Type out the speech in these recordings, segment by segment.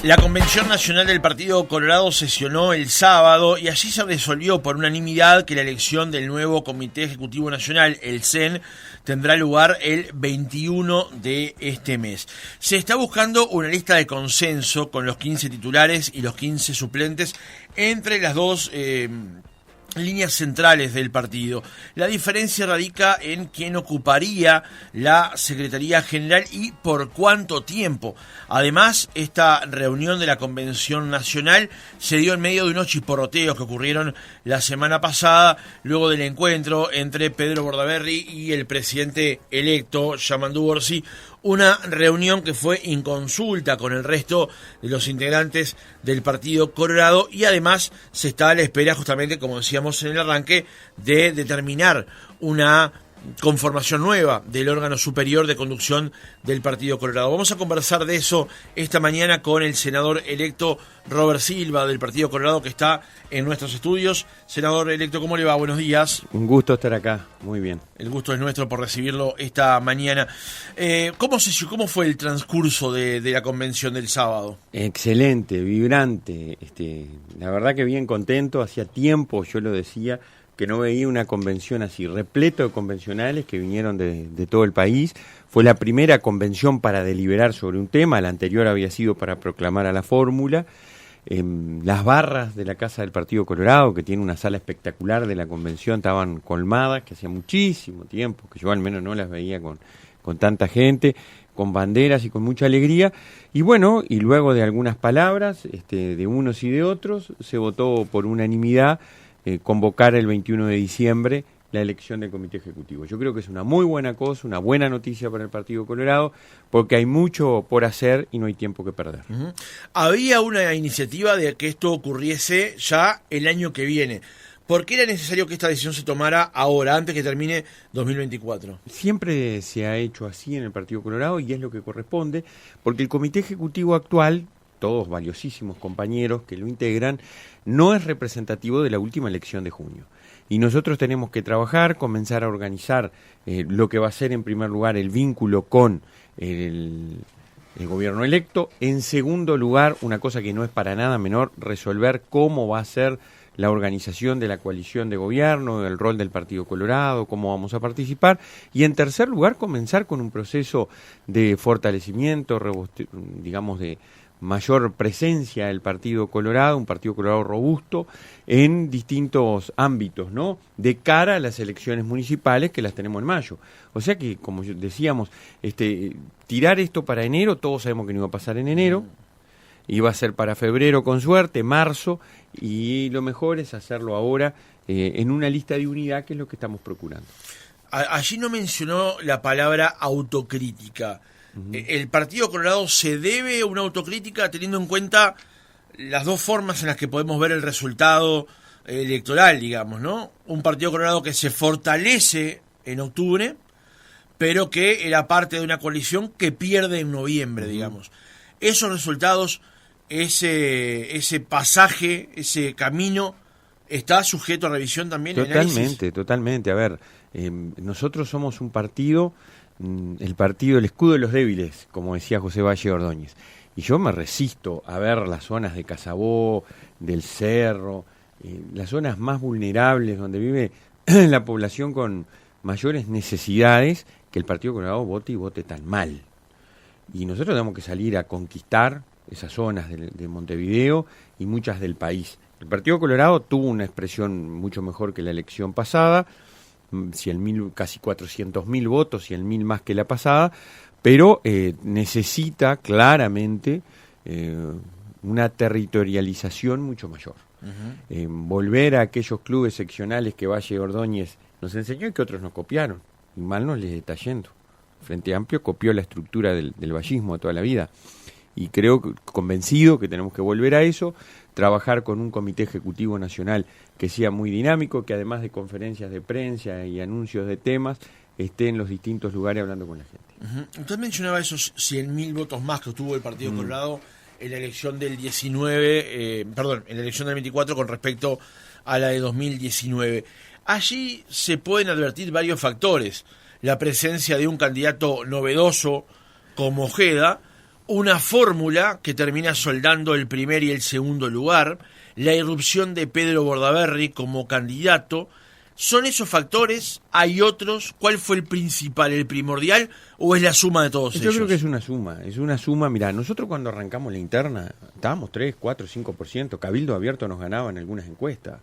La Convención Nacional del Partido Colorado sesionó el sábado y allí se resolvió por unanimidad que la elección del nuevo Comité Ejecutivo Nacional, el CEN, tendrá lugar el 21 de este mes. Se está buscando una lista de consenso con los 15 titulares y los 15 suplentes entre las dos líneas centrales del partido. La diferencia radica en quién ocuparía la Secretaría General y por cuánto tiempo. Además, esta reunión de la Convención Nacional se dio en medio de unos chisporroteos que ocurrieron la semana pasada, luego del encuentro entre Pedro Bordaberry y el presidente electo, Yamandu Orsi, una reunión que fue inconsulta con el resto de los integrantes del Partido Colorado y además se está a la espera, justamente como decíamos en el arranque, de determinar una conformación nueva del órgano superior de conducción del Partido Colorado. Vamos a conversar de eso esta mañana con el senador electo Robert Silva del Partido Colorado, que está en nuestros estudios. Senador electo, ¿cómo le va? Buenos días. Un gusto estar acá, muy bien. El gusto es nuestro por recibirlo esta mañana. ¿Cómo fue el transcurso de la convención del sábado? Excelente, vibrante. La verdad que bien contento. Hacía tiempo, yo lo decía, que no veía una convención así, repleto de convencionales que vinieron de todo el país. Fue la primera convención para deliberar sobre un tema, la anterior había sido para proclamar a la fórmula. Las barras de la Casa del Partido Colorado, que tiene una sala espectacular de la convención, estaban colmadas, que hacía muchísimo tiempo, que yo al menos no las veía con tanta gente, con banderas y con mucha alegría. Y bueno, y luego de algunas palabras, de unos y de otros, se votó por unanimidad convocar el 21 de diciembre la elección del Comité Ejecutivo. Yo creo que es una muy buena cosa, una buena noticia para el Partido Colorado, porque hay mucho por hacer y no hay tiempo que perder. Uh-huh. Había una iniciativa de que esto ocurriese ya el año que viene. ¿Por qué era necesario que esta decisión se tomara ahora, antes que termine 2024? Siempre se ha hecho así en el Partido Colorado y es lo que corresponde, porque el Comité Ejecutivo actual, todos valiosísimos compañeros que lo integran, no es representativo de la última elección de junio. Y nosotros tenemos que trabajar, comenzar a organizar lo que va a ser en primer lugar el vínculo con el gobierno electo. En segundo lugar, una cosa que no es para nada menor, resolver cómo va a ser la organización de la coalición de gobierno, el rol del Partido Colorado, cómo vamos a participar. Y en tercer lugar, comenzar con un proceso de fortalecimiento, digamos, de mayor presencia del Partido Colorado, un Partido Colorado robusto en distintos ámbitos, ¿no? De cara a las elecciones municipales que las tenemos en mayo. O sea que, como decíamos, tirar esto para enero, todos sabemos que no iba a pasar en enero, iba a ser para febrero con suerte, marzo, y lo mejor es hacerlo ahora en una lista de unidad, que es lo que estamos procurando. Allí no mencionó la palabra autocrítica. ¿El Partido Colorado se debe una autocrítica teniendo en cuenta las dos formas en las que podemos ver el resultado electoral, digamos, ¿no? Un Partido Colorado que se fortalece en octubre, pero que era parte de una coalición que pierde en noviembre, digamos. Esos resultados, ese pasaje, ese camino, ¿está sujeto a revisión también? Totalmente. A ver, nosotros somos un partido, el escudo de los débiles, como decía José Valle Ordóñez. Y yo me resisto a ver las zonas de Casabó, del Cerro, las zonas más vulnerables donde vive la población con mayores necesidades, que el Partido Colorado vote y vote tan mal. Y nosotros tenemos que salir a conquistar esas zonas de Montevideo y muchas del país. El Partido Colorado tuvo una expresión mucho mejor que la elección pasada, casi 400.000 votos, 100.000 más que la pasada, pero necesita claramente una territorialización mucho mayor. Volver a aquellos clubes seccionales que Valle Ordóñez nos enseñó y que otros nos copiaron, y mal nos les está yendo. Frente Amplio copió la estructura del vallismo de toda la vida, y creo, convencido, que tenemos que volver a eso, trabajar con un comité ejecutivo nacional que sea muy dinámico, que además de conferencias de prensa y anuncios de temas, esté en los distintos lugares hablando con la gente. Usted mencionaba esos 100.000 votos más que obtuvo el Partido Colorado en la elección del 19, en la elección del 24 con respecto a la de 2019. Allí se pueden advertir varios factores. La presencia de un candidato novedoso como Ojeda, una fórmula que termina soldando el primer y el segundo lugar, la irrupción de Pedro Bordaberry como candidato. ¿Son esos factores? ¿Hay otros? ¿Cuál fue el principal, el primordial, o es la suma de todos ellos? Yo creo que es una suma. Mirá, nosotros cuando arrancamos la interna estábamos 3, 4, 5%, Cabildo Abierto nos ganaba en algunas encuestas,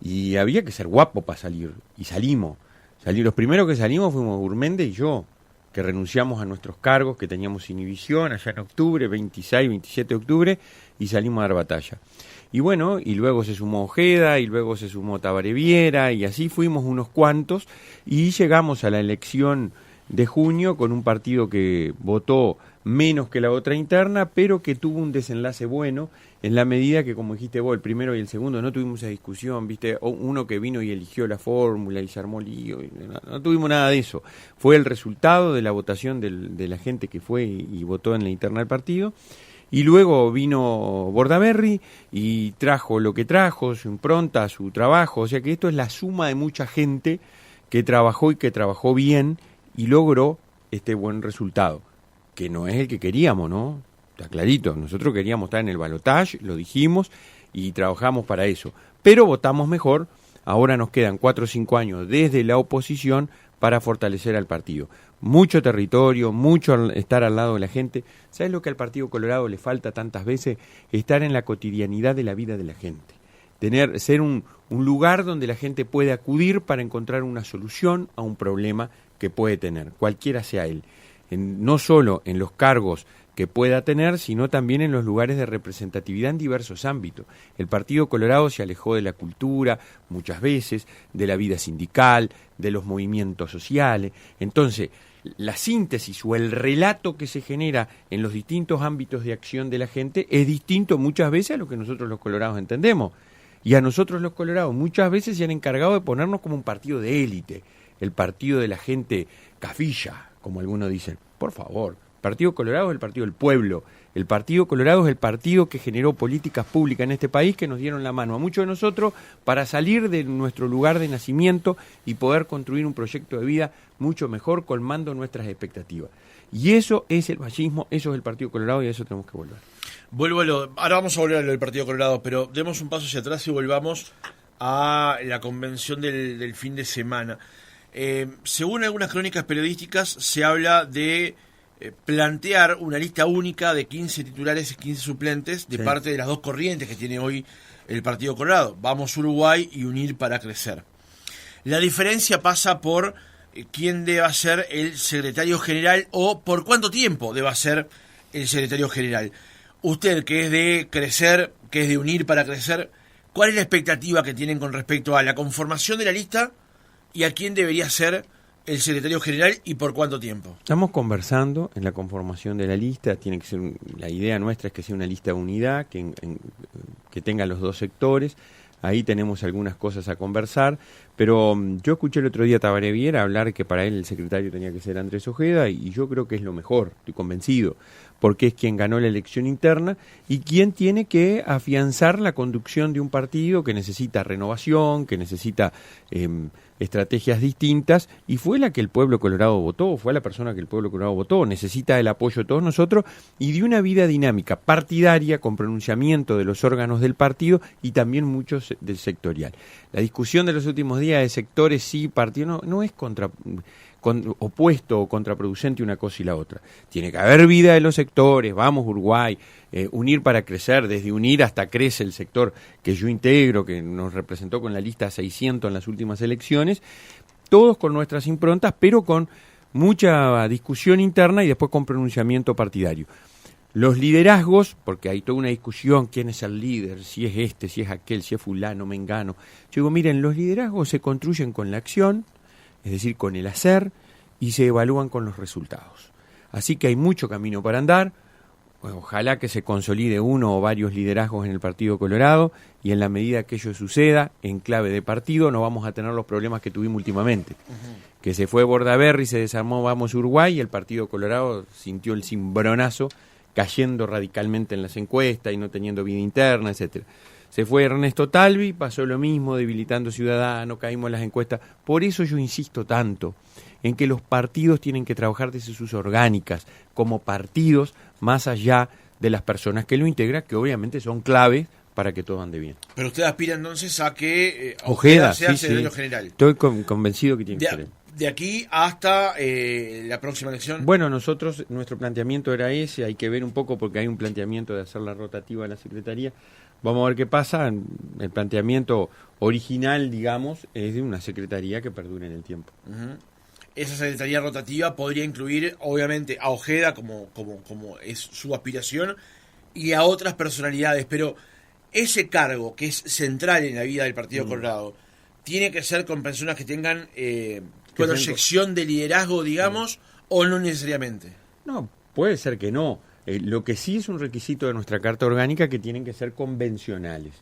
y había que ser guapo para salir, y salimos. Los primeros que salimos fuimos Urmende y yo, que renunciamos a nuestros cargos, que teníamos inhibición allá en octubre, 26, 27 de octubre, y salimos a dar batalla. Y bueno, y luego se sumó Ojeda, y luego se sumó Tabaré Viera, y así fuimos unos cuantos, y llegamos a la elección de junio con un partido que votó menos que la otra interna, pero que tuvo un desenlace bueno, en la medida que, como dijiste vos, el primero y el segundo no tuvimos esa discusión, ¿viste? Uno que vino y eligió la fórmula y se armó lío, no tuvimos nada de eso. Fue el resultado de la votación de la gente que fue y votó en la interna del partido. Y luego vino Bordaberry y trajo lo que trajo, su impronta, su trabajo. O sea que esto es la suma de mucha gente que trabajó y que trabajó bien y logró este buen resultado, que no es el que queríamos, ¿no? Está clarito, nosotros queríamos estar en el balotaje, lo dijimos y trabajamos para eso. Pero votamos mejor, ahora nos quedan 4 o 5 años desde la oposición para fortalecer al partido. Mucho territorio, mucho estar al lado de la gente. ¿Sabes lo que al Partido Colorado le falta tantas veces? Estar en la cotidianidad de la vida de la gente. Ser un lugar donde la gente puede acudir para encontrar una solución a un problema que puede tener, cualquiera sea él. No solo en los cargos que pueda tener, sino también en los lugares de representatividad en diversos ámbitos. El Partido Colorado se alejó de la cultura muchas veces, de la vida sindical, de los movimientos sociales. Entonces, la síntesis o el relato que se genera en los distintos ámbitos de acción de la gente es distinto muchas veces a lo que nosotros los colorados entendemos. Y a nosotros los colorados muchas veces se han encargado de ponernos como un partido de élite, el partido de la gente cafilla, como algunos dicen. Por favor, el Partido Colorado es el partido del pueblo. El Partido Colorado es el partido que generó políticas públicas en este país que nos dieron la mano a muchos de nosotros para salir de nuestro lugar de nacimiento y poder construir un proyecto de vida mucho mejor, colmando nuestras expectativas. Y eso es el fascismo, eso es el Partido Colorado y a eso tenemos que volver. Ahora vamos a volver a lo del Partido Colorado, pero demos un paso hacia atrás y volvamos a la convención del fin de semana. Según algunas crónicas periodísticas, se habla de plantear una lista única de 15 titulares y 15 suplentes de parte de las dos corrientes que tiene hoy el Partido Colorado, Vamos Uruguay y Unir para Crecer. La diferencia pasa por quién deba ser el secretario general o por cuánto tiempo deba ser el secretario general. Usted, que es de Crecer, que es de Unir para Crecer, ¿cuál es la expectativa que tienen con respecto a la conformación de la lista y a quién debería ser el secretario general y por cuánto tiempo? Estamos conversando en la conformación de la lista. Tiene que ser la idea nuestra es que sea una lista de unidad, que tenga los dos sectores. Ahí tenemos algunas cosas a conversar, pero yo escuché el otro día a Tabaré Viera hablar que para él el secretario tenía que ser Andrés Ojeda, y yo creo que es lo mejor, estoy convencido, porque es quien ganó la elección interna y quien tiene que afianzar la conducción de un partido que necesita renovación, que necesita estrategias distintas, y fue la que el pueblo colorado votó, fue la persona que el pueblo colorado votó, necesita el apoyo de todos nosotros y de una vida dinámica partidaria con pronunciamiento de los órganos del partido y también muchos del sectorial. La discusión de los últimos días de sectores sí, partido no es opuesto o contraproducente una cosa y la otra. Tiene que haber vida de los sectores, Vamos Uruguay, Unir para Crecer, desde Unir hasta Crece el sector que yo integro, que nos representó con la lista 600 en las últimas elecciones, todos con nuestras improntas, pero con mucha discusión interna y después con pronunciamiento partidario. Los liderazgos, porque hay toda una discusión, quién es el líder, si es este, si es aquel, si es fulano, mengano. Yo digo, miren, los liderazgos se construyen con la acción, es decir, con el hacer, y se evalúan con los resultados. Así que hay mucho camino para andar. Bueno, ojalá que se consolide uno o varios liderazgos en el Partido Colorado, y en la medida que ello suceda, en clave de partido, no vamos a tener los problemas que tuvimos últimamente. Que se fue Bordaberry, se desarmó Vamos Uruguay, y el Partido Colorado sintió el cimbronazo, cayendo radicalmente en las encuestas y no teniendo vida interna, etcétera. Se fue Ernesto Talvi, pasó lo mismo, debilitando Ciudadanos, caímos en las encuestas. Por eso yo insisto tanto en que los partidos tienen que trabajar desde sus orgánicas, como partidos, más allá de las personas que lo integran, que obviamente son claves para que todo ande bien. Pero usted aspira entonces a que Ojeda sea sí, secretario sí. general. Estoy convencido que tiene que ser él. De aquí hasta la próxima elección. Bueno, nuestro planteamiento era ese, hay que ver un poco porque hay un planteamiento de hacer la rotativa en la Secretaría. Vamos a ver qué pasa. El planteamiento original, digamos, es de una Secretaría que perdure en el tiempo. Uh-huh. Esa Secretaría rotativa podría incluir, obviamente, a Ojeda, como es su aspiración, y a otras personalidades, pero ese cargo, que es central en la vida del Partido Colorado, tiene que ser con personas que tengan proyección de liderazgo, digamos, o no necesariamente. No, puede ser que no. Lo que sí es un requisito de nuestra Carta Orgánica que tienen que ser convencionales.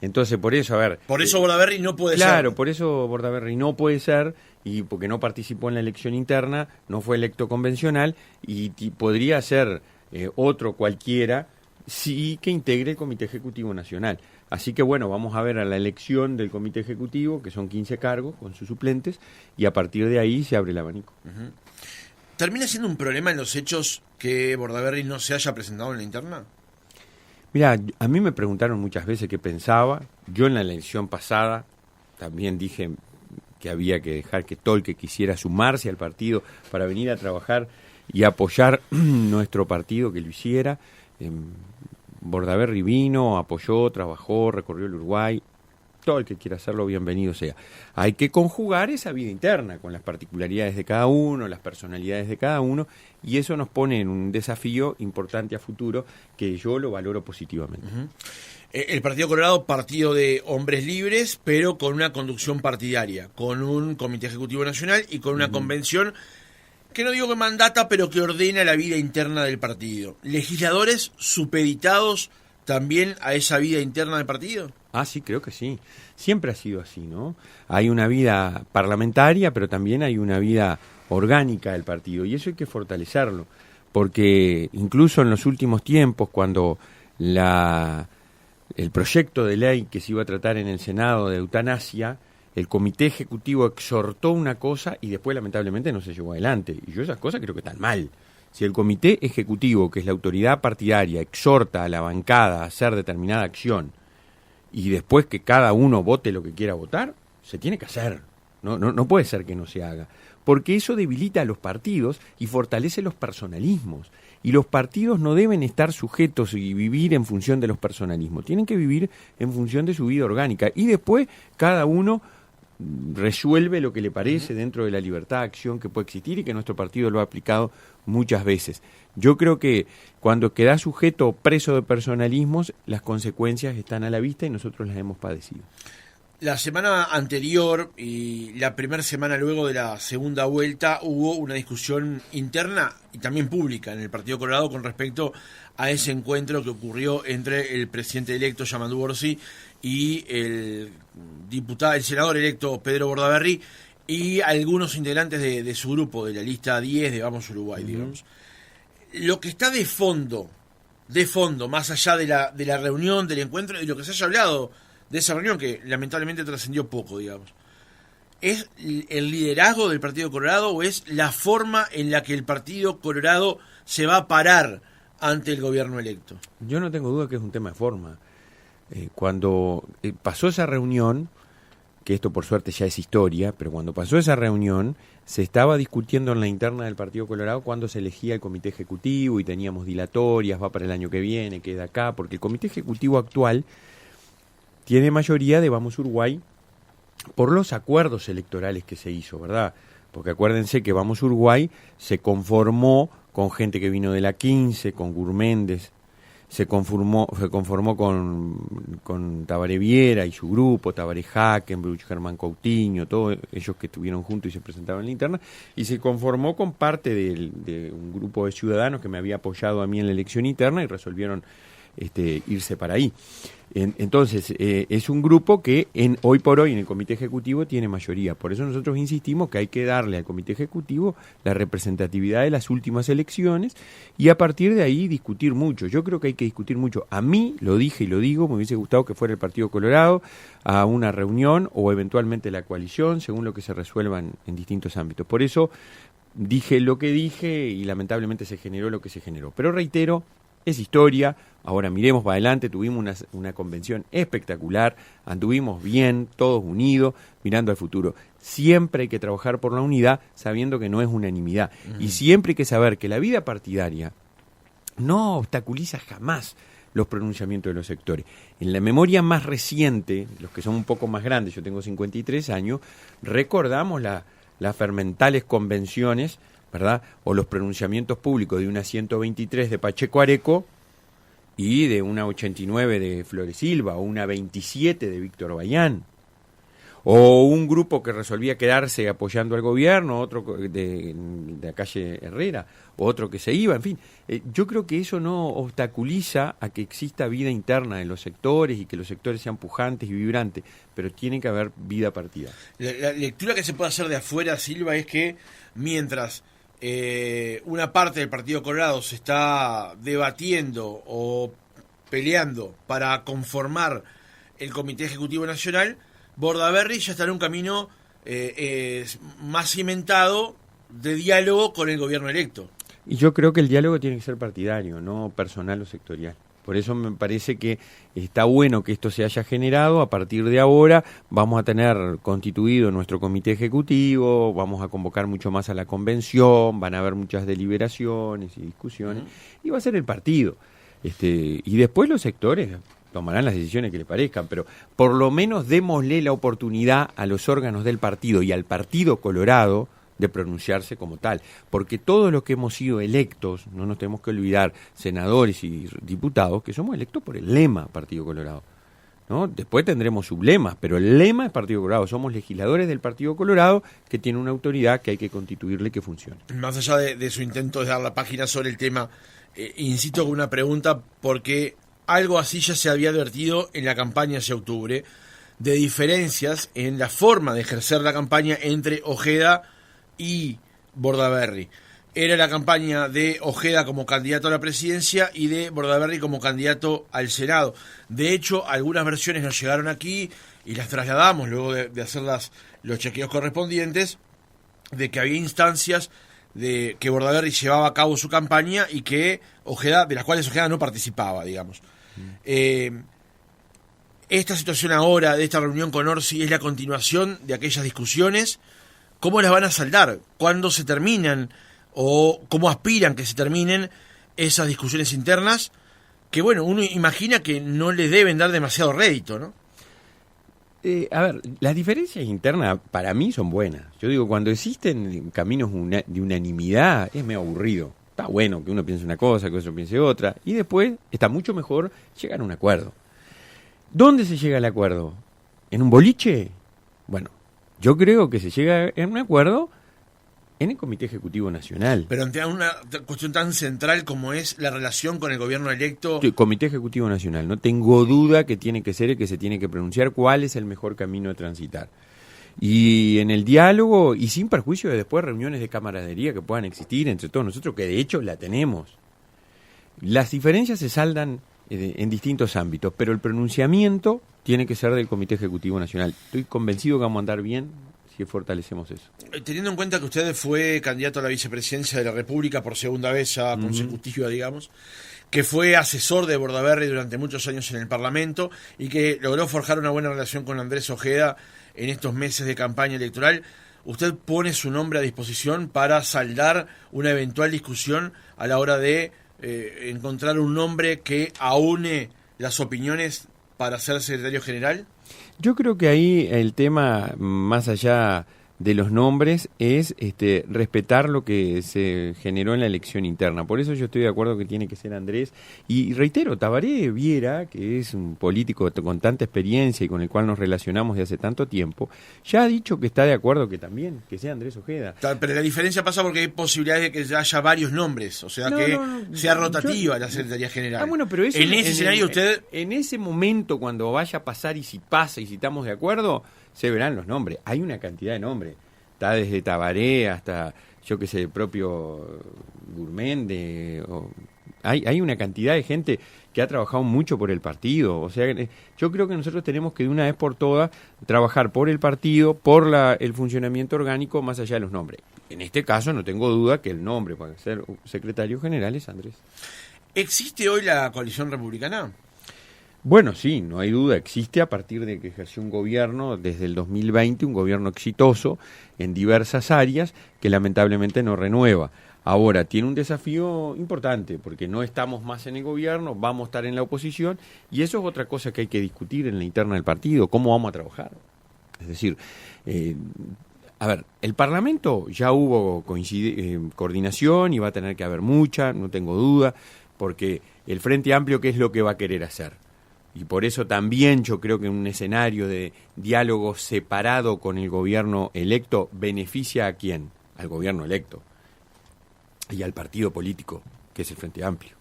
Entonces, por eso, a ver... Por eso Bordaberry no puede ser. Claro, por eso Bordaberry no puede ser, y porque no participó en la elección interna, no fue electo convencional, y podría ser otro cualquiera, sí que integre el Comité Ejecutivo Nacional. Así que bueno, vamos a ver a la elección del Comité Ejecutivo, que son 15 cargos con sus suplentes, y a partir de ahí se abre el abanico. Uh-huh. ¿Termina siendo un problema en los hechos que Bordaberry no se haya presentado en la interna? Mira, a mí me preguntaron muchas veces qué pensaba. Yo en la elección pasada también dije que había que dejar que todo el que quisiera sumarse al partido para venir a trabajar y apoyar nuestro partido, que lo hiciera. Bordaberry vino, apoyó, trabajó, recorrió el Uruguay. Todo el que quiera hacerlo, bienvenido sea. Hay que conjugar esa vida interna con las particularidades de cada uno, las personalidades de cada uno, y eso nos pone en un desafío importante a futuro que yo lo valoro positivamente. Uh-huh. El Partido Colorado, partido de hombres libres, pero con una conducción partidaria, con un Comité Ejecutivo Nacional y con una convención que no digo que mandata, pero que ordena la vida interna del partido. ¿Legisladores supeditados también a esa vida interna del partido? Ah, sí, creo que sí. Siempre ha sido así, ¿no? Hay una vida parlamentaria, pero también hay una vida orgánica del partido, y eso hay que fortalecerlo, porque incluso en los últimos tiempos, cuando el proyecto de ley que se iba a tratar en el Senado de eutanasia, el Comité Ejecutivo exhortó una cosa y después lamentablemente no se llevó adelante, y yo esas cosas creo que están mal. Si el Comité Ejecutivo, que es la autoridad partidaria, exhorta a la bancada a hacer determinada acción y después que cada uno vote lo que quiera votar, se tiene que hacer. No puede ser que no se haga, porque eso debilita a los partidos y fortalece los personalismos. Y los partidos no deben estar sujetos y vivir en función de los personalismos, tienen que vivir en función de su vida orgánica, y después cada uno resuelve lo que le parece dentro de la libertad de acción que puede existir y que nuestro partido lo ha aplicado muchas veces. Yo creo que cuando queda sujeto preso de personalismos, las consecuencias están a la vista y nosotros las hemos padecido. La semana anterior y la primera semana luego de la segunda vuelta hubo una discusión interna y también pública en el Partido Colorado con respecto a ese encuentro que ocurrió entre el presidente electo Yamandu Borsi y el senador electo Pedro Bordaberry y algunos integrantes de su grupo, de la lista 10 de Vamos Uruguay, digamos. Lo que está de fondo, más allá de la reunión, del encuentro y lo que se haya hablado de esa reunión, que lamentablemente trascendió poco, digamos, ¿es el liderazgo del Partido Colorado o es la forma en la que el Partido Colorado se va a parar ante el gobierno electo? Yo no tengo duda que es un tema de forma. Cuando pasó esa reunión, que esto por suerte ya es historia, pero cuando pasó esa reunión se estaba discutiendo en la interna del Partido Colorado cuando se elegía el Comité Ejecutivo y teníamos dilatorias, va para el año que viene, queda acá, porque el Comité Ejecutivo actual tiene mayoría de Vamos Uruguay por los acuerdos electorales que se hizo, ¿verdad? Porque acuérdense que Vamos Uruguay se conformó con gente que vino de la 15, con Gurméndez, se conformó con Tabaré Viera y su grupo, Tabaré Hackenbruch, Germán Coutinho, todos ellos que estuvieron juntos y se presentaron en la interna, y se conformó con parte de un grupo de ciudadanos que me había apoyado a mí en la elección interna y resolvieron irse para ahí. Entonces, es un grupo que hoy por hoy en el Comité Ejecutivo tiene mayoría. Por eso nosotros insistimos que hay que darle al Comité Ejecutivo la representatividad de las últimas elecciones y a partir de ahí discutir mucho. Yo creo que hay que discutir mucho. A mí, lo dije y lo digo, me hubiese gustado que fuera el Partido Colorado a una reunión o eventualmente la coalición, según lo que se resuelva en distintos ámbitos. Por eso, dije lo que dije y lamentablemente se generó lo que se generó. Pero reitero, es historia, ahora miremos para adelante, tuvimos una convención espectacular, anduvimos bien, todos unidos, mirando al futuro. Siempre hay que trabajar por la unidad sabiendo que no es unanimidad. Y siempre hay que saber que la vida partidaria no obstaculiza jamás los pronunciamientos de los sectores. En la memoria más reciente, los que son un poco más grandes, yo tengo 53 años, recordamos las fermentales convenciones, ¿verdad? O los pronunciamientos públicos de una 123 de Pacheco Areco y de una 89 de Flores Silva, o una 27 de Víctor Bayán, o un grupo que resolvía quedarse apoyando al gobierno, otro de la calle Herrera, otro que se iba, en fin. Yo creo que eso no obstaculiza a que exista vida interna en los sectores y que los sectores sean pujantes y vibrantes, pero tiene que haber vida partidaria. La lectura que se puede hacer de afuera, Silva, es que mientras una parte del Partido Colorado se está debatiendo o peleando para conformar el Comité Ejecutivo Nacional, Bordaberry ya está en un camino más cimentado de diálogo con el gobierno electo. Y yo creo que el diálogo tiene que ser partidario, no personal o sectorial. Por eso me parece que está bueno que esto se haya generado. A partir de ahora vamos a tener constituido nuestro comité ejecutivo, vamos a convocar mucho más a la convención, van a haber muchas deliberaciones y discusiones, y va a ser el partido. Y después los sectores tomarán las decisiones que les parezcan, pero por lo menos démosle la oportunidad a los órganos del partido y al Partido Colorado de pronunciarse como tal, porque todos los que hemos sido electos, no nos tenemos que olvidar, senadores y diputados, que somos electos por el lema Partido Colorado, ¿no? Después tendremos sublemas, pero el lema es Partido Colorado, somos legisladores del Partido Colorado que tiene una autoridad que hay que constituirle que funcione. Más allá de su intento de dar la página sobre el tema, insisto con una pregunta, porque algo así ya se había advertido en la campaña hacia octubre, de diferencias en la forma de ejercer la campaña entre Ojeda y Bordaberry. Era la campaña de Ojeda como candidato a la presidencia y de Bordaberry como candidato al Senado. De hecho, algunas versiones nos llegaron aquí y las trasladamos luego de hacer los chequeos correspondientes, de que había instancias de que Bordaberry llevaba a cabo su campaña y que Ojeda, de las cuales Ojeda no participaba, digamos. Esta situación ahora de esta reunión con Orsi es la continuación de aquellas discusiones. ¿Cómo las van a saldar? ¿Cuándo se terminan? ¿O cómo aspiran que se terminen esas discusiones internas? Que bueno, uno imagina que no les deben dar demasiado rédito, ¿no? A ver, las diferencias internas para mí son buenas. Yo digo, cuando existen caminos de unanimidad es medio aburrido. Está bueno que uno piense una cosa, que otro piense otra, y después está mucho mejor llegar a un acuerdo. ¿Dónde se llega al acuerdo? ¿En un boliche? Bueno, yo creo que se llega a un acuerdo en el Comité Ejecutivo Nacional. Pero ante una cuestión tan central como es la relación con el gobierno electo... Sí, Comité Ejecutivo Nacional, no tengo duda que tiene que ser el que se tiene que pronunciar cuál es el mejor camino a transitar. Y en el diálogo, y sin perjuicio de después reuniones de camaradería que puedan existir entre todos nosotros, que de hecho la tenemos. Las diferencias se saldan en distintos ámbitos, pero el pronunciamiento tiene que ser del Comité Ejecutivo Nacional. Estoy convencido que vamos a andar bien si fortalecemos eso. Teniendo en cuenta que usted fue candidato a la vicepresidencia de la República por segunda vez ya consecutiva, digamos, que fue asesor de Bordaberry durante muchos años en el Parlamento y que logró forjar una buena relación con Andrés Ojeda en estos meses de campaña electoral, ¿usted pone su nombre a disposición para saldar una eventual discusión a la hora de encontrar un nombre que aúne las opiniones para ser secretario general? Yo creo que ahí el tema, más allá de los nombres, es respetar lo que se generó en la elección interna. Por eso yo estoy de acuerdo que tiene que ser Andrés. Y reitero, Tabaré Viera, que es un político con tanta experiencia y con el cual nos relacionamos de hace tanto tiempo, ya ha dicho que está de acuerdo que también, que sea Andrés Ojeda. Pero la diferencia pasa porque hay posibilidades de que haya varios nombres, o sea, sea rotativa la Secretaría General. Bueno, pero eso, en ese escenario usted... En ese momento, cuando vaya a pasar y si pasa y si estamos de acuerdo, se verán los nombres. Hay una cantidad de nombres. Está desde Tabaré hasta, yo qué sé, el propio Gurméndez, hay una cantidad de gente que ha trabajado mucho por el partido. O sea, yo creo que nosotros tenemos que de una vez por todas trabajar por el partido, por el funcionamiento orgánico, más allá de los nombres. En este caso no tengo duda que el nombre para ser secretario general es Andrés. ¿Existe hoy la coalición republicana? Bueno, sí, no hay duda, existe a partir de que ejerció un gobierno desde el 2020, un gobierno exitoso en diversas áreas que lamentablemente no renueva. Ahora, tiene un desafío importante porque no estamos más en el gobierno, vamos a estar en la oposición y eso es otra cosa que hay que discutir en la interna del partido, cómo vamos a trabajar. Es decir, a ver, el Parlamento ya hubo coordinación y va a tener que haber mucha, no tengo duda, porque el Frente Amplio, ¿qué es lo que va a querer hacer? Y por eso también yo creo que un escenario de diálogo separado con el gobierno electo beneficia ¿a quién? Al gobierno electo y al partido político, que es el Frente Amplio.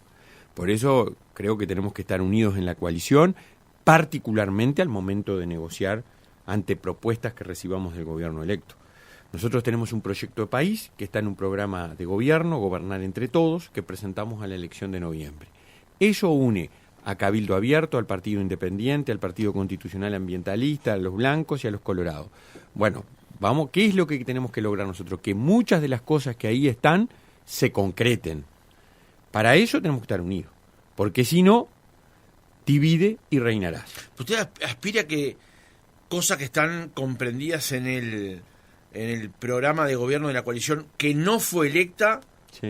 Por eso creo que tenemos que estar unidos en la coalición, particularmente al momento de negociar ante propuestas que recibamos del gobierno electo. Nosotros tenemos un proyecto de país que está en un programa de gobierno, Gobernar entre Todos, que presentamos a la elección de noviembre. Eso une a Cabildo Abierto, al Partido Independiente, al Partido Constitucional Ambientalista, a los blancos y a los colorados. Bueno, vamos, ¿qué es lo que tenemos que lograr nosotros? Que muchas de las cosas que ahí están se concreten. Para eso tenemos que estar unidos, porque si no, divide y reinarás. ¿Usted aspira a que cosas que están comprendidas en el programa de gobierno de la coalición que no fue electa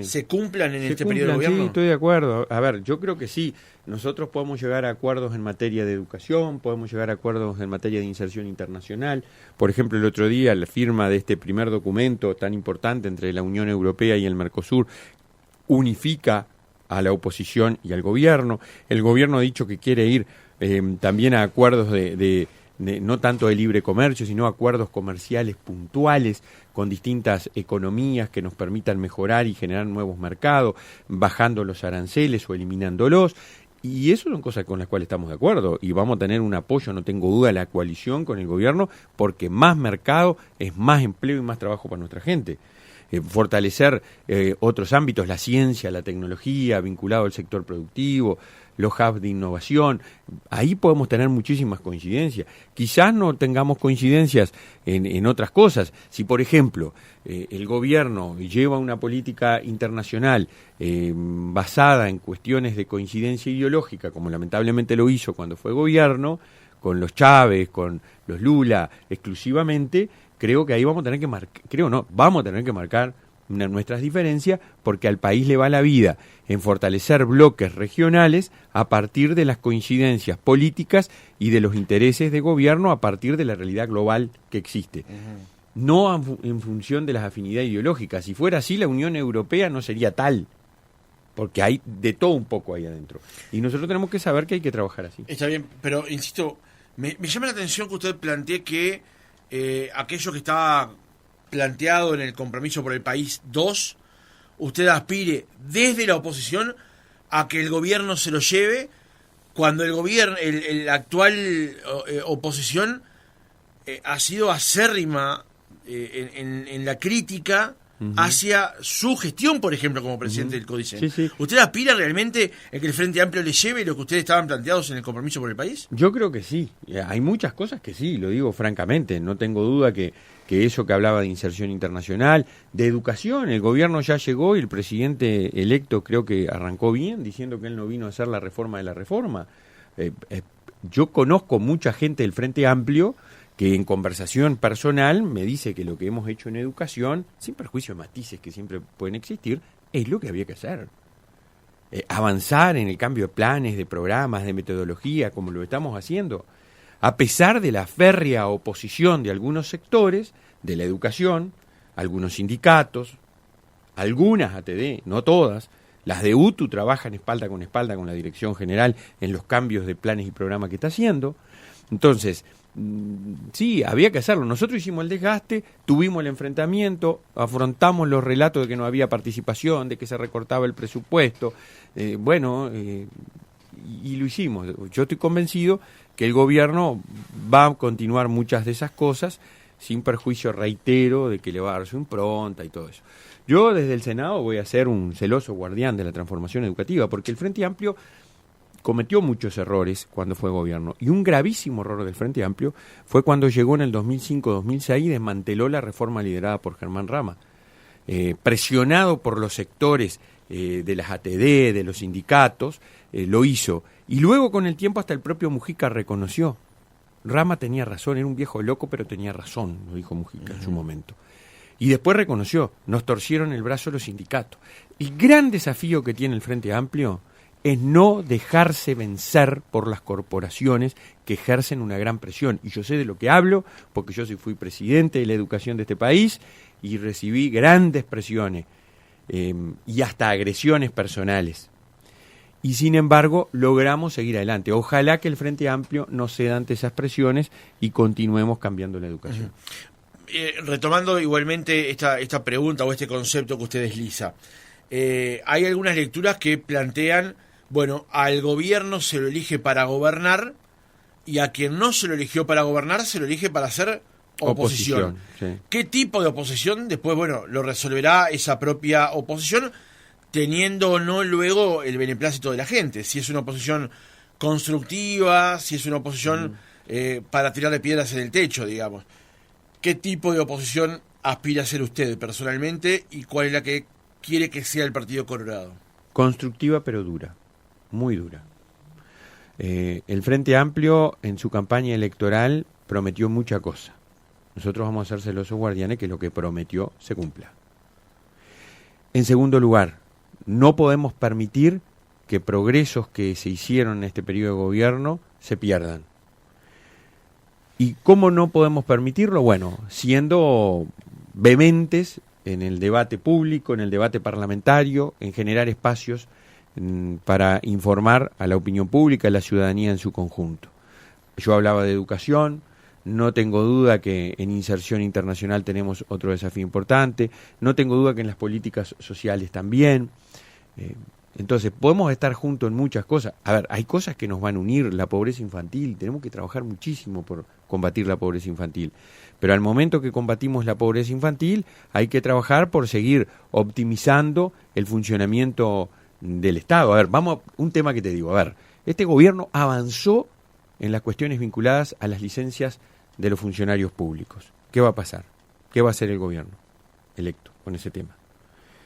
se cumplan en este periodo de gobierno? Sí, estoy de acuerdo. A ver, yo creo que sí. Nosotros podemos llegar a acuerdos en materia de educación, podemos llegar a acuerdos en materia de inserción internacional. Por ejemplo, el otro día la firma de este primer documento tan importante entre la Unión Europea y el Mercosur unifica a la oposición y al gobierno. El gobierno ha dicho que quiere ir también a acuerdos de no tanto de libre comercio, sino acuerdos comerciales puntuales con distintas economías que nos permitan mejorar y generar nuevos mercados, bajando los aranceles o eliminándolos. Y eso son cosas con las cuales estamos de acuerdo y vamos a tener un apoyo, no tengo duda, a la coalición con el gobierno, porque más mercado es más empleo y más trabajo para nuestra gente. Fortalecer otros ámbitos, la ciencia, la tecnología, vinculado al sector productivo, los hubs de innovación, ahí podemos tener muchísimas coincidencias. Quizás no tengamos coincidencias en otras cosas. Si, por ejemplo, el gobierno lleva una política internacional basada en cuestiones de coincidencia ideológica, como lamentablemente lo hizo cuando fue gobierno, con los Chávez, con los Lula exclusivamente, creo que ahí vamos a tener que vamos a tener que marcar nuestras diferencias, porque al país le va la vida en fortalecer bloques regionales a partir de las coincidencias políticas y de los intereses de gobierno a partir de la realidad global que existe. No en función de las afinidades ideológicas. Si fuera así, la Unión Europea no sería tal, porque hay de todo un poco ahí adentro. Y nosotros tenemos que saber que hay que trabajar así. Está bien, pero insisto, me llama la atención que usted plantee que aquello que estaba planteado en el Compromiso por el País 2, usted aspire desde la oposición a que el gobierno se lo lleve, cuando el gobierno, la actual oposición ha sido acérrima en la crítica hacia su gestión, por ejemplo, como presidente del Códice. Sí, sí. ¿Usted aspira realmente a que el Frente Amplio le lleve lo que ustedes estaban planteados en el Compromiso por el País? Yo creo que sí. Hay muchas cosas que sí, lo digo francamente. No tengo duda que eso que hablaba de inserción internacional, de educación, el gobierno ya llegó y el presidente electo creo que arrancó bien, diciendo que él no vino a hacer la reforma de la reforma. Yo conozco mucha gente del Frente Amplio que en conversación personal me dice que lo que hemos hecho en educación, sin perjuicio de matices que siempre pueden existir, es lo que había que hacer. Avanzar en el cambio de planes, de programas, de metodología, como lo estamos haciendo. A pesar de la férrea oposición de algunos sectores de la educación, algunos sindicatos, algunas ATD, no todas, las de UTU trabajan espalda con la dirección general en los cambios de planes y programas que está haciendo. Entonces, sí, había que hacerlo. Nosotros hicimos el desgaste, tuvimos el enfrentamiento, afrontamos los relatos de que no había participación, de que se recortaba el presupuesto, y lo hicimos. Yo estoy convencido que el gobierno va a continuar muchas de esas cosas, sin perjuicio, reitero, de que le va a dar su impronta y todo eso. Yo desde el Senado voy a ser un celoso guardián de la transformación educativa, porque el Frente Amplio cometió muchos errores cuando fue gobierno, y un gravísimo error del Frente Amplio fue cuando llegó en el 2005-2006 y desmanteló la reforma liderada por Germán Rama, presionado por los sectores de las ATD, de los sindicatos, lo hizo, y luego con el tiempo hasta el propio Mujica reconoció, Rama tenía razón, era un viejo loco pero tenía razón, lo dijo Mujica en su momento. Y después reconoció, nos torcieron el brazo los sindicatos. El gran desafío que tiene el Frente Amplio es no dejarse vencer por las corporaciones que ejercen una gran presión. Y yo sé de lo que hablo, porque yo fui presidente de la educación de este país y recibí grandes presiones y hasta agresiones personales. Y sin embargo, logramos seguir adelante. Ojalá que el Frente Amplio no ceda ante esas presiones y continuemos cambiando la educación. Retomando igualmente esta pregunta o este concepto que usted desliza, hay algunas lecturas que plantean, bueno, al gobierno se lo elige para gobernar y a quien no se lo eligió para gobernar se lo elige para hacer oposición. Sí. ¿Qué tipo de oposición? Después, bueno, lo resolverá esa propia oposición, teniendo o no luego el beneplácito de la gente. Si es una oposición constructiva, si es una oposición para tirarle piedras en el techo, digamos. ¿Qué tipo de oposición aspira a ser usted personalmente y cuál es la que quiere que sea el Partido Colorado? Constructiva pero dura, muy dura. El Frente Amplio en su campaña electoral prometió mucha cosa. Nosotros vamos a ser celosos guardianes que lo que prometió se cumpla. En segundo lugar, no podemos permitir que progresos que se hicieron en este periodo de gobierno se pierdan. ¿Y cómo no podemos permitirlo? Bueno, siendo vehementes en el debate público, en el debate parlamentario, en generar espacios para informar a la opinión pública, a la ciudadanía en su conjunto. Yo hablaba de educación, no tengo duda que en inserción internacional tenemos otro desafío importante, no tengo duda que en las políticas sociales también. Entonces, podemos estar juntos en muchas cosas. A ver, hay cosas que nos van a unir, la pobreza infantil, tenemos que trabajar muchísimo por combatir la pobreza infantil. Pero al momento que combatimos la pobreza infantil, hay que trabajar por seguir optimizando el funcionamiento del Estado. A ver, vamos a un tema que te digo. A ver, este gobierno avanzó en las cuestiones vinculadas a las licencias de los funcionarios públicos. ¿Qué va a pasar? ¿Qué va a hacer el gobierno electo con ese tema?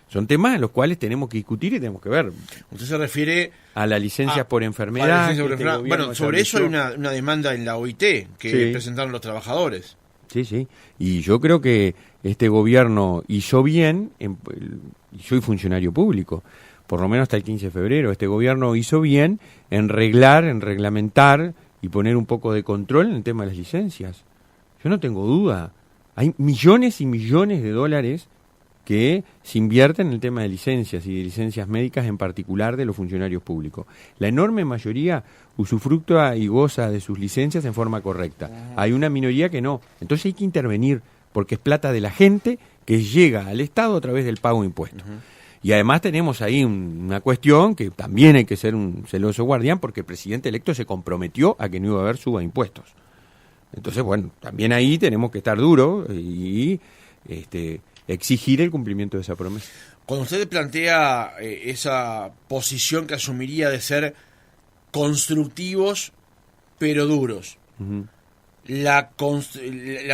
Son temas en los cuales tenemos que discutir y tenemos que ver. ¿Usted se refiere a las licencias por enfermedad? Bueno, sobre eso hay una demanda en la OIT que presentaron los trabajadores. Sí. Y yo creo que este gobierno hizo bien, y soy funcionario público, por lo menos hasta el 15 de febrero, este gobierno hizo bien en reglamentar y poner un poco de control en el tema de las licencias. Yo no tengo duda. Hay millones y millones de dólares que se invierten en el tema de licencias y de licencias médicas en particular de los funcionarios públicos. La enorme mayoría usufructúa y goza de sus licencias en forma correcta. Hay una minoría que no. Entonces hay que intervenir porque es plata de la gente que llega al Estado a través del pago de impuestos. Y además tenemos ahí una cuestión que también hay que ser un celoso guardián porque el presidente electo se comprometió a que no iba a haber suba de impuestos. Entonces, bueno, también ahí tenemos que estar duros y exigir el cumplimiento de esa promesa. Cuando usted plantea esa posición que asumiría de ser constructivos pero duros, la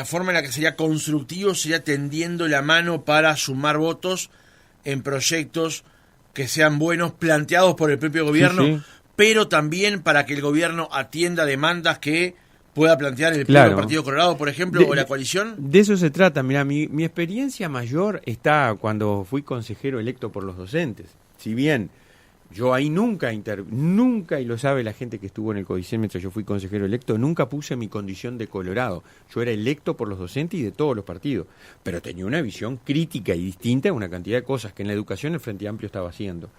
forma en la que sería constructivo sería tendiendo la mano para sumar votos en proyectos que sean buenos, planteados por el propio gobierno, pero también para que el gobierno atienda demandas que pueda plantear el propio Partido Colorado, por ejemplo, o la coalición. De eso se trata. Mira, mi experiencia mayor está cuando fui consejero electo por los docentes. Si bien yo ahí nunca, y lo sabe la gente que estuvo en el Codicen mientras yo fui consejero electo, nunca puse mi condición de Colorado. Yo era electo por los docentes y de todos los partidos, pero tenía una visión crítica y distinta a una cantidad de cosas que en la educación el Frente Amplio estaba haciendo.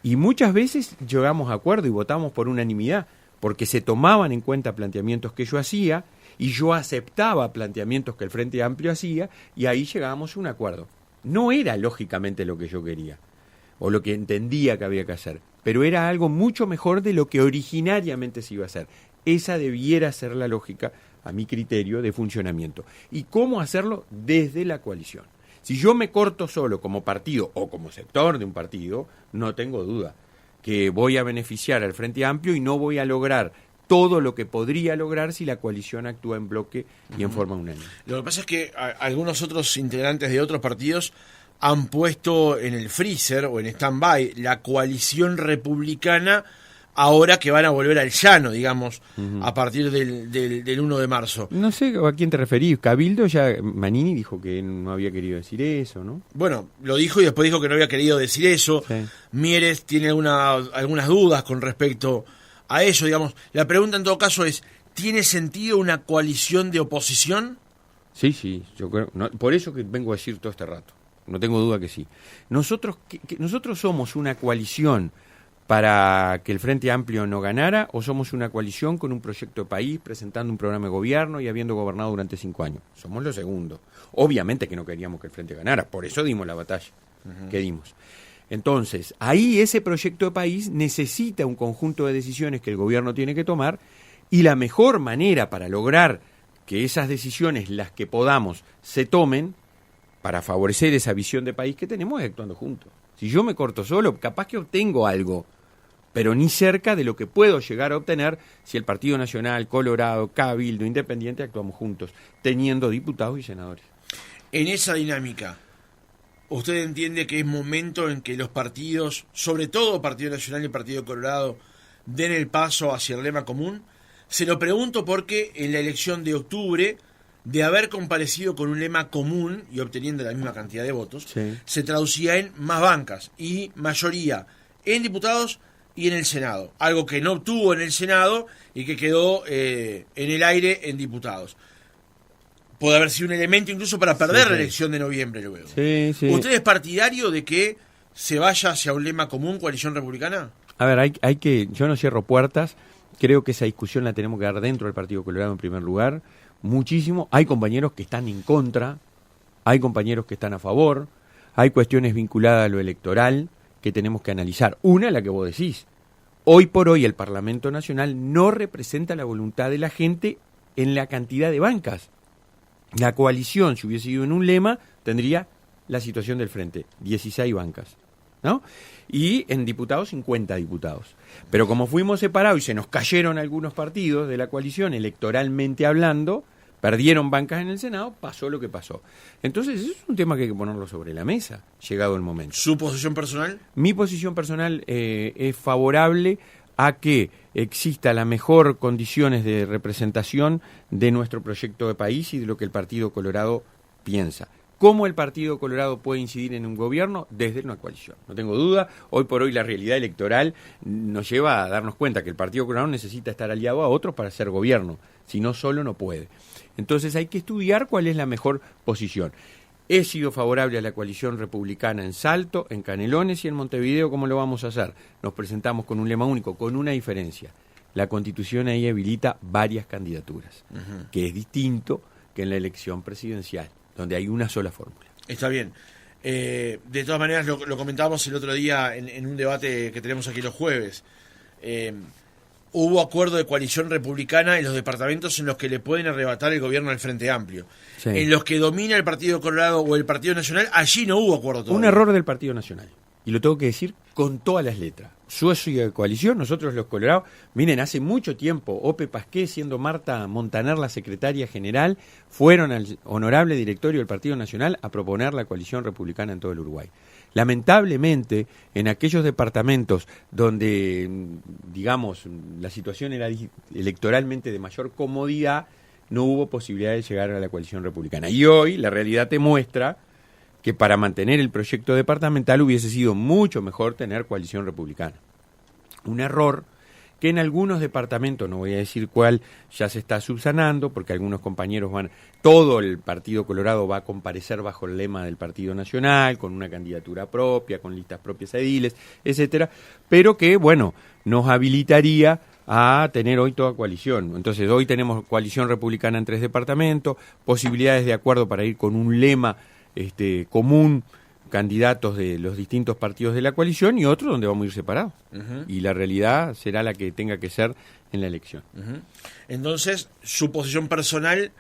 Y muchas veces llegamos a acuerdo y votamos por unanimidad, porque se tomaban en cuenta planteamientos que yo hacía y yo aceptaba planteamientos que el Frente Amplio hacía y ahí llegábamos a un acuerdo. No era lógicamente lo que yo quería o lo que entendía que había que hacer, pero era algo mucho mejor de lo que originariamente se iba a hacer. Esa debiera ser la lógica a mi criterio, de funcionamiento. ¿Y cómo hacerlo? Desde la coalición. Si yo me corto solo como partido o como sector de un partido, no tengo duda que voy a beneficiar al Frente Amplio y no voy a lograr todo lo que podría lograr si la coalición actúa en bloque y en forma unánime. Lo que pasa es que algunos otros integrantes de otros partidos han puesto en el freezer o en stand-by la coalición republicana ahora que van a volver al llano, digamos, a partir del 1 de marzo. No sé a quién te referís. Cabildo, ya Manini dijo que no había querido decir eso, ¿no? Bueno, lo dijo y después dijo que no había querido decir eso. Sí. Mieres tiene algunas dudas con respecto a eso, digamos. La pregunta en todo caso es, ¿tiene sentido una coalición de oposición? Sí, yo creo. No, por eso que vengo a decir todo este rato. No tengo duda que sí. Nosotros somos una coalición para que el Frente Amplio no ganara, o somos una coalición con un proyecto de país, presentando un programa de gobierno y habiendo gobernado durante 5 años. Somos lo segundo. Obviamente que no queríamos que el Frente ganara, por eso dimos la batalla que dimos. Entonces, ahí ese proyecto de país necesita un conjunto de decisiones que el gobierno tiene que tomar, y la mejor manera para lograr que esas decisiones, las que podamos, se tomen para favorecer esa visión de país que tenemos, es actuando juntos. Si yo me corto solo, capaz que obtengo algo, pero ni cerca de lo que puedo llegar a obtener si el Partido Nacional, Colorado, Cabildo, Independiente actuamos juntos, teniendo diputados y senadores. En esa dinámica, ¿usted entiende que es momento en que los partidos, sobre todo Partido Nacional y Partido Colorado, den el paso hacia el lema común? Se lo pregunto porque en la elección de octubre, de haber comparecido con un lema común y obteniendo la misma cantidad de votos, sí, se traducía en más bancas y mayoría en diputados y en el Senado, algo que no obtuvo en el Senado y que quedó en el aire en diputados. Puede haber sido un elemento incluso para perder la elección de noviembre luego. Sí. ¿Usted es partidario de que se vaya hacia un lema común, coalición republicana? A ver, hay que, yo no cierro puertas, creo que esa discusión la tenemos que dar dentro del Partido Colorado en primer lugar, muchísimo. Hay compañeros que están en contra, hay compañeros que están a favor, hay cuestiones vinculadas a lo electoral que tenemos que analizar. Una, la que vos decís. Hoy por hoy el Parlamento Nacional no representa la voluntad de la gente en la cantidad de bancas. La coalición, si hubiese ido en un lema, tendría la situación del frente, 16 bancas, ¿no? Y en diputados, 50 diputados. Pero como fuimos separados y se nos cayeron algunos partidos de la coalición, electoralmente hablando, perdieron bancas en el Senado, pasó lo que pasó. Entonces, eso es un tema que hay que ponerlo sobre la mesa, llegado el momento. ¿Su posición personal? Mi posición personal es favorable a que exista la mejor condiciones de representación de nuestro proyecto de país y de lo que el Partido Colorado piensa. ¿Cómo el Partido Colorado puede incidir en un gobierno? Desde una coalición. No tengo duda, hoy por hoy la realidad electoral nos lleva a darnos cuenta que el Partido Colorado necesita estar aliado a otros para hacer gobierno, si no solo no puede. Entonces hay que estudiar cuál es la mejor posición. He sido favorable a la coalición republicana en Salto, en Canelones y en Montevideo. ¿Cómo lo vamos a hacer? Nos presentamos con un lema único, con una diferencia. La Constitución ahí habilita varias candidaturas, que es distinto que en la elección presidencial, donde hay una sola fórmula. Está bien. De todas maneras, lo comentábamos el otro día en un debate que tenemos aquí los jueves. Hubo acuerdo de coalición republicana en los departamentos en los que le pueden arrebatar el gobierno al Frente Amplio. Sí. En los que domina el Partido Colorado o el Partido Nacional, allí no hubo acuerdo todavía. Un error del Partido Nacional. Y lo tengo que decir con todas las letras. Socio de coalición, nosotros los colorados, miren, hace mucho tiempo, Ope Pasqué, siendo Marta Montaner la secretaria general, fueron al honorable directorio del Partido Nacional a proponer la coalición republicana en todo el Uruguay. Lamentablemente, en aquellos departamentos donde, digamos, la situación era electoralmente de mayor comodidad, no hubo posibilidad de llegar a la coalición republicana. Y hoy la realidad te muestra que para mantener el proyecto departamental hubiese sido mucho mejor tener coalición republicana. Un error que en algunos departamentos, no voy a decir cuál, ya se está subsanando, porque algunos compañeros todo el Partido Colorado va a comparecer bajo el lema del Partido Nacional, con una candidatura propia, con listas propias a ediles, etcétera, pero que, bueno, nos habilitaría a tener hoy toda coalición. Entonces, hoy tenemos coalición republicana en 3 departamentos, posibilidades de acuerdo para ir con un lema común candidatos de los distintos partidos de la coalición y otros donde vamos a ir separados. Y la realidad será la que tenga que ser en la elección. Entonces, su posición personal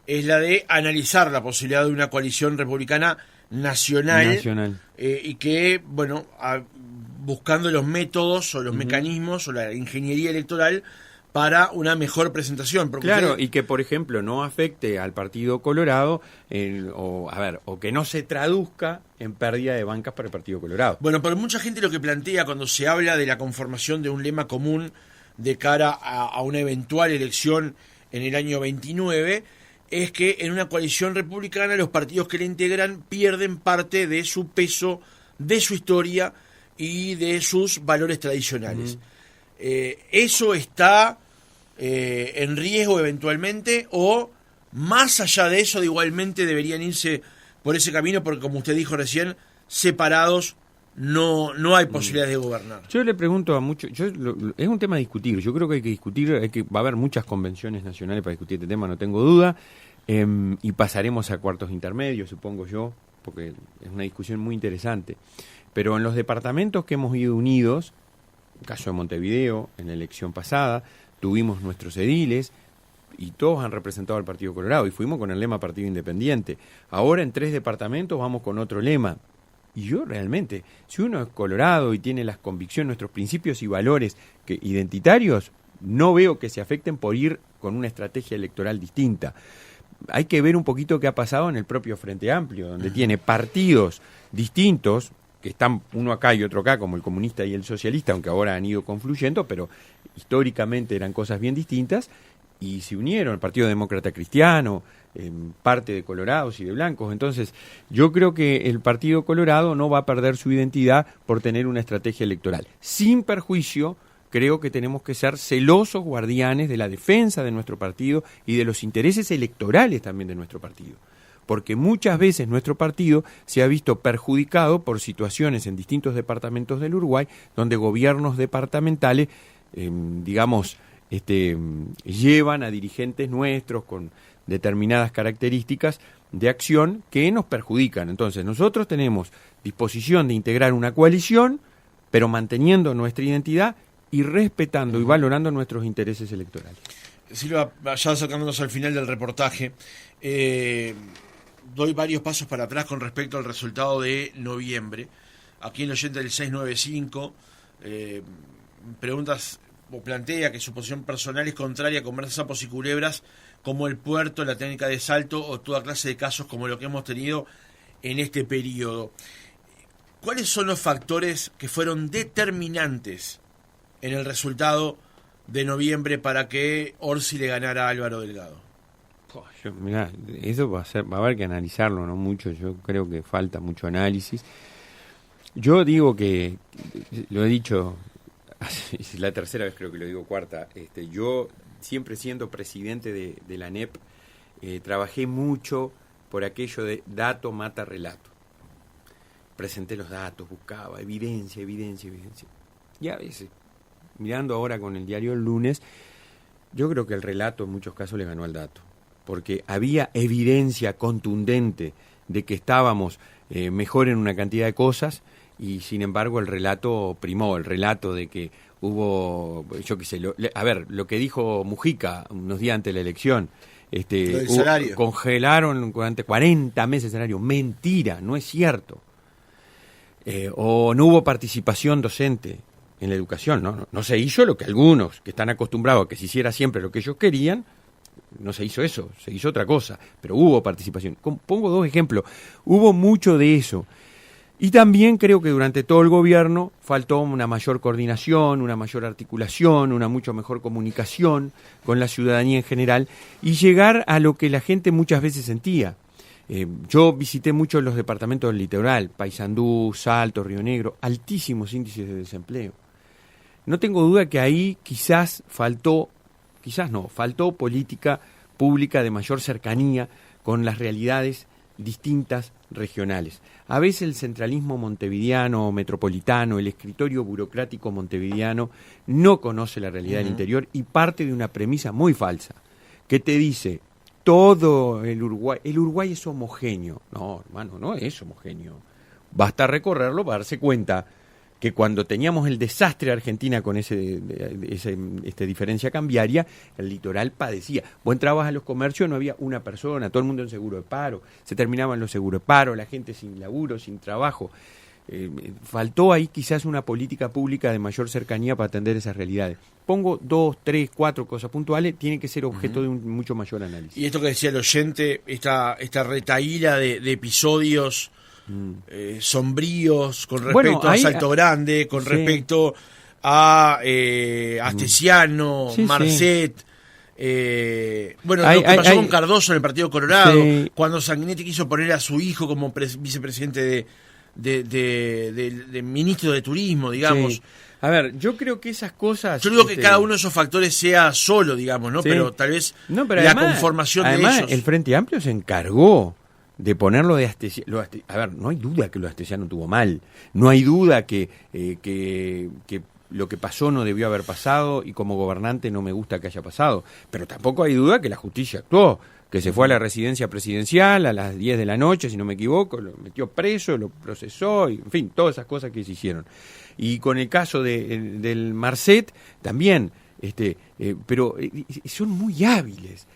es la de analizar la posibilidad de una coalición republicana nacional. Y que, bueno, buscando los métodos o los mecanismos o la ingeniería electoral para una mejor presentación. Porque claro, y que, por ejemplo, no afecte al Partido Colorado o que no se traduzca en pérdida de bancas para el Partido Colorado. Bueno, pero mucha gente lo que plantea cuando se habla de la conformación de un lema común de cara a una eventual elección en el año 29 es que en una coalición republicana los partidos que la integran pierden parte de su peso, de su historia y de sus valores tradicionales. ¿Eso está en riesgo eventualmente o más allá de eso igualmente deberían irse por ese camino porque como usted dijo recién, separados no hay posibilidades de gobernar? Yo le pregunto a muchos, es un tema a discutir, yo creo que hay que discutir, va a haber muchas convenciones nacionales para discutir este tema, no tengo duda, y pasaremos a cuartos intermedios, supongo yo, porque es una discusión muy interesante. Pero en los departamentos que hemos ido unidos, el caso de Montevideo, en la elección pasada, tuvimos nuestros ediles y todos han representado al Partido Colorado y fuimos con el lema Partido Independiente. Ahora en 3 departamentos vamos con otro lema. Y yo realmente, si uno es colorado y tiene las convicciones, nuestros principios y valores identitarios, no veo que se afecten por ir con una estrategia electoral distinta. Hay que ver un poquito qué ha pasado en el propio Frente Amplio, donde tiene partidos distintos, que están uno acá y otro acá, como el comunista y el socialista, aunque ahora han ido confluyendo, pero históricamente eran cosas bien distintas, y se unieron, el Partido Demócrata Cristiano, parte de colorados y de blancos. Entonces, yo creo que el Partido Colorado no va a perder su identidad por tener una estrategia electoral. Sin perjuicio, creo que tenemos que ser celosos guardianes de la defensa de nuestro partido y de los intereses electorales también de nuestro partido. Porque muchas veces nuestro partido se ha visto perjudicado por situaciones en distintos departamentos del Uruguay, donde gobiernos departamentales, llevan a dirigentes nuestros con determinadas características de acción que nos perjudican. Entonces, nosotros tenemos disposición de integrar una coalición, pero manteniendo nuestra identidad y respetando y valorando nuestros intereses electorales. Silva, ya acercándonos al final del reportaje, doy varios pasos para atrás con respecto al resultado de noviembre. Aquí en el oyente del 695 preguntas o plantea que su posición personal es contraria a comer sapos y culebras como el puerto, la técnica de Salto o toda clase de casos como lo que hemos tenido en este periodo. ¿Cuáles son los factores que fueron determinantes en el resultado de noviembre para que Orsi le ganara a Álvaro Delgado? Mirá, eso va a haber que analizarlo, no mucho. Yo creo que falta mucho análisis. Yo digo que, lo he dicho, es la tercera vez, creo que lo digo, cuarta. Yo, siempre siendo presidente de la ANEP, trabajé mucho por aquello de dato mata relato. Presenté los datos, buscaba evidencia. Y a veces, mirando ahora con el diario El Lunes, yo creo que el relato en muchos casos le ganó al dato, porque había evidencia contundente de que estábamos mejor en una cantidad de cosas y sin embargo el relato primó, el relato de que hubo, yo qué sé, lo que dijo Mujica unos días antes de la elección, congelaron durante 40 meses el salario, mentira, no es cierto. O no hubo participación docente en la educación, no se hizo lo que algunos que están acostumbrados a que se hiciera siempre lo que ellos querían, no se hizo eso, se hizo otra cosa, pero hubo participación. Pongo 2 ejemplos, hubo mucho de eso. Y también creo que durante todo el gobierno faltó una mayor coordinación, una mayor articulación, una mucho mejor comunicación con la ciudadanía en general y llegar a lo que la gente muchas veces sentía. Yo visité muchos los departamentos del litoral, Paysandú, Salto, Río Negro, altísimos índices de desempleo. No tengo duda que ahí faltó política pública de mayor cercanía con las realidades distintas regionales. A veces el centralismo montevideano o metropolitano, el escritorio burocrático montevideano no conoce la realidad del interior y parte de una premisa muy falsa, que te dice todo el Uruguay es homogéneo. No, hermano, no es homogéneo. Basta recorrerlo para darse cuenta que cuando teníamos el desastre de Argentina con esa diferencia cambiaria, el litoral padecía. Vos entrabas a los comercios, no había una persona, todo el mundo en seguro de paro, se terminaban los seguros de paro, la gente sin laburo, sin trabajo. Faltó ahí quizás una política pública de mayor cercanía para atender esas realidades. Pongo 2, 3, 4 cosas puntuales, tiene que ser objeto de un mucho mayor análisis. Y esto que decía el oyente, esta retaíla de episodios sombríos con respecto a Salto Grande, con respecto a Astesiano, Marcet. Lo que pasó con Cardoso en el Partido Colorado, cuando Sanguinetti quiso poner a su hijo como vicepresidente de ministro de Turismo, digamos. Sí. A ver, yo creo que esas cosas... Yo digo que cada uno de esos factores sea solo, digamos, ¿no? Sí. Pero tal vez pero la conformación de ellos... El Frente Amplio se encargó de ponerlo de Astesiano. A ver, no hay duda que lo de Astesiano tuvo mal. No hay duda que lo que pasó no debió haber pasado y como gobernante no me gusta que haya pasado. Pero tampoco hay duda que la justicia actuó, que se fue a la residencia presidencial a las 10 de la noche, si no me equivoco, lo metió preso, lo procesó, y, en fin, todas esas cosas que se hicieron. Y con el caso del Marcet también, pero son muy hábiles.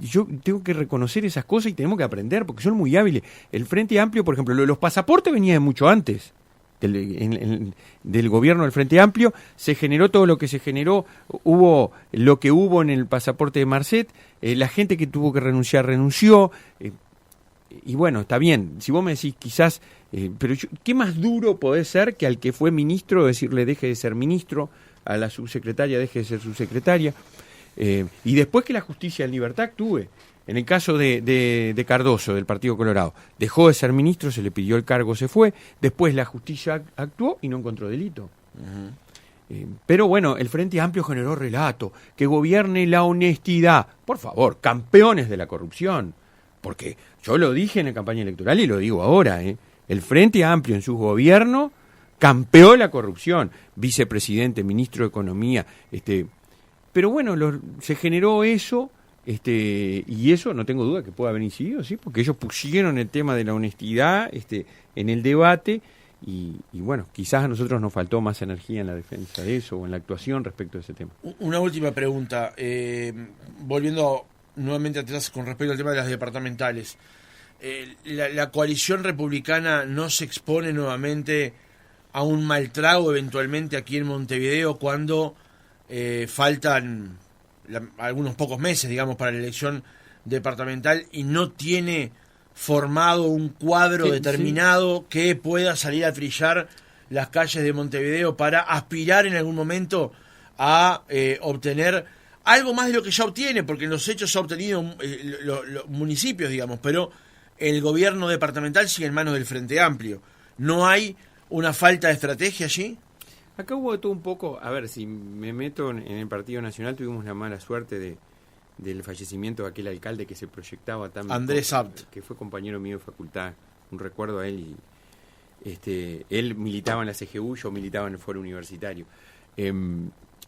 Yo tengo que reconocer esas cosas y tenemos que aprender porque son muy hábiles. El Frente Amplio, por ejemplo, los pasaportes venía de mucho antes del gobierno del Frente Amplio. Se generó todo lo que se generó, hubo lo que hubo en el pasaporte de Marcet, la gente que tuvo que renunciar renunció, y bueno, está bien. Si vos me decís quizás, pero ¿qué más duro puede ser que al que fue ministro decirle deje de ser ministro, a la subsecretaria deje de ser subsecretaria? Y después que la justicia en libertad actúe. En el caso de Cardoso, del Partido Colorado, dejó de ser ministro, se le pidió el cargo, se fue, después la justicia actuó y no encontró delito. Pero bueno, el Frente Amplio generó relato, que gobierne la honestidad. Por favor, campeones de la corrupción. Porque yo lo dije en la campaña electoral y lo digo ahora, el Frente Amplio en su gobierno campeó la corrupción. Vicepresidente, ministro de Economía, pero bueno, se generó eso, y eso no tengo duda que pueda haber incidido, ¿sí? Porque ellos pusieron el tema de la honestidad en el debate, y bueno, quizás a nosotros nos faltó más energía en la defensa de eso o en la actuación respecto a ese tema. Una última pregunta, volviendo nuevamente atrás con respecto al tema de las departamentales. La coalición republicana no se expone nuevamente a un mal trago eventualmente aquí en Montevideo cuando faltan algunos pocos meses, digamos, para la elección departamental y no tiene formado un cuadro determinado que pueda salir a trillar las calles de Montevideo para aspirar en algún momento a obtener algo más de lo que ya obtiene, porque en los hechos se ha obtenido los municipios, digamos, pero el gobierno departamental sigue en manos del Frente Amplio. ¿No hay una falta de estrategia allí? Acá hubo todo un poco, a ver, si me meto en el Partido Nacional, tuvimos la mala suerte del fallecimiento de aquel alcalde que se proyectaba tan... Andrés Abt. Que fue compañero mío de facultad, un recuerdo a él, y él militaba en la CGU, yo militaba en el Foro Universitario.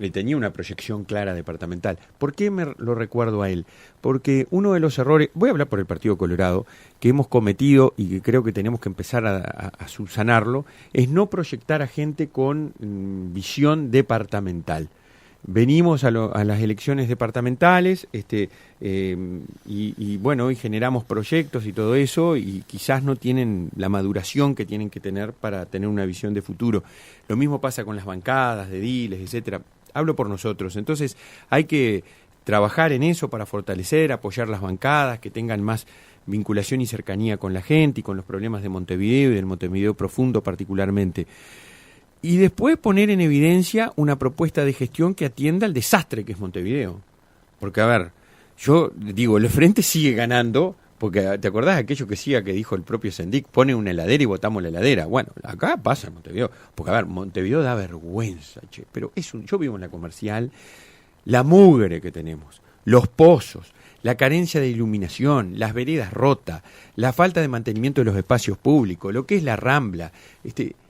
Él tenía una proyección clara departamental. ¿Por qué me lo recuerdo a él? Porque uno de los errores, voy a hablar por el Partido Colorado, que hemos cometido y que creo que tenemos que empezar a subsanarlo, es no proyectar a gente con visión departamental. Venimos a las elecciones departamentales y bueno, hoy generamos proyectos y todo eso y quizás no tienen la maduración que tienen que tener para tener una visión de futuro. Lo mismo pasa con las bancadas de ediles, etcétera. Hablo por nosotros. Entonces hay que trabajar en eso para fortalecer, apoyar las bancadas, que tengan más vinculación y cercanía con la gente y con los problemas de Montevideo y del Montevideo profundo particularmente. Y después poner en evidencia una propuesta de gestión que atienda al desastre que es Montevideo. Porque, a ver, yo digo, el Frente sigue ganando, porque ¿te acordás de aquello que dijo el propio Sendic? Pone una heladera y botamos la heladera. Bueno, acá pasa en Montevideo. Porque, a ver, Montevideo da vergüenza, pero yo vivo en la Comercial, la mugre que tenemos, los pozos, la carencia de iluminación, las veredas rotas, la falta de mantenimiento de los espacios públicos, lo que es la Rambla,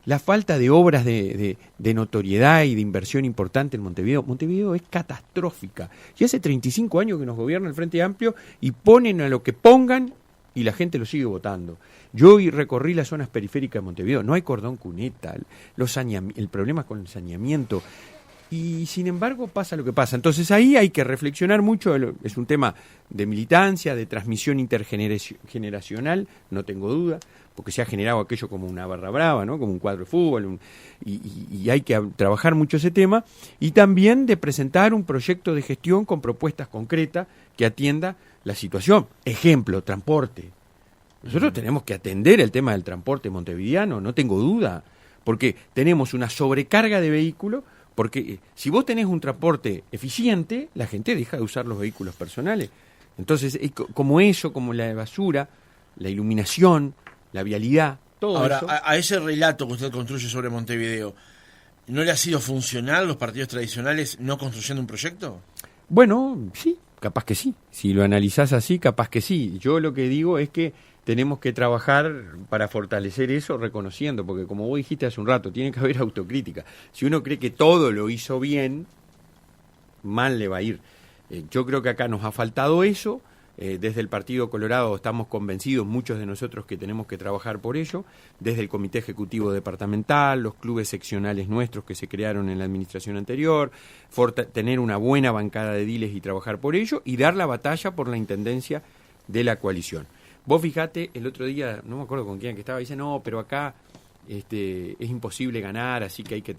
la falta de obras de notoriedad y de inversión importante en Montevideo. Montevideo es catastrófica. Y hace 35 años que nos gobierna el Frente Amplio y ponen a lo que pongan y la gente lo sigue votando. Yo hoy recorrí las zonas periféricas de Montevideo, no hay cordón cuneta, el problema con el saneamiento, y sin embargo pasa lo que pasa. Entonces ahí hay que reflexionar mucho, es un tema de militancia, de transmisión intergeneracional, no tengo duda, porque se ha generado aquello como una barra brava, ¿no? Como un cuadro de fútbol, y hay que trabajar mucho ese tema, y también de presentar un proyecto de gestión con propuestas concretas que atienda la situación. Ejemplo, transporte. Nosotros tenemos que atender el tema del transporte montevideano, no tengo duda, porque tenemos una sobrecarga de vehículos, porque si vos tenés un transporte eficiente, la gente deja de usar los vehículos personales. Entonces, como eso, como la basura, la iluminación, la vialidad, todo Ahora, eso. a ese relato que usted construye sobre Montevideo, ¿no le ha sido funcional los partidos tradicionales no construyendo un proyecto? Bueno, sí, capaz que sí. Si lo analizás así, capaz que sí. Yo lo que digo es que tenemos que trabajar para fortalecer eso reconociendo, porque como vos dijiste hace un rato, tiene que haber autocrítica. Si uno cree que todo lo hizo bien, mal le va a ir. Yo creo que acá nos ha faltado eso. Desde el Partido Colorado estamos convencidos, muchos de nosotros, que tenemos que trabajar por ello, desde el Comité Ejecutivo Departamental, los clubes seccionales nuestros que se crearon en la administración anterior, tener una buena bancada de ediles y trabajar por ello, y dar la batalla por la intendencia de la coalición. Vos fijate, el otro día, no me acuerdo con quién que estaba, dice, no, pero acá es imposible ganar, así que hay que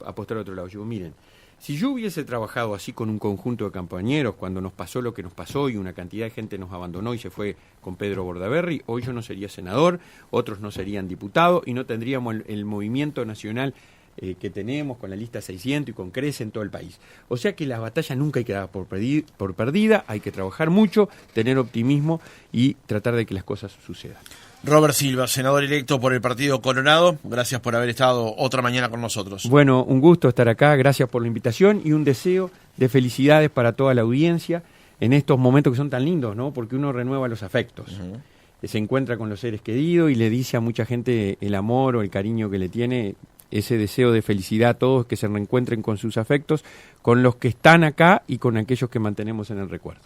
apostar a otro lado. Yo digo, miren, si yo hubiese trabajado así con un conjunto de compañeros cuando nos pasó lo que nos pasó y una cantidad de gente nos abandonó y se fue con Pedro Bordaberry, hoy yo no sería senador, otros no serían diputados y no tendríamos el movimiento nacional que tenemos con la lista 600 y con Crece en todo el país. O sea que las batallas nunca hay que dar por perdida, hay que trabajar mucho, tener optimismo y tratar de que las cosas sucedan. Robert Silva, senador electo por el Partido Colorado, gracias por haber estado otra mañana con nosotros. Bueno, un gusto estar acá, gracias por la invitación y un deseo de felicidades para toda la audiencia en estos momentos que son tan lindos, ¿no? Porque uno renueva los afectos. Se encuentra con los seres queridos y le dice a mucha gente el amor o el cariño que le tiene, ese deseo de felicidad a todos, que se reencuentren con sus afectos, con los que están acá y con aquellos que mantenemos en el recuerdo.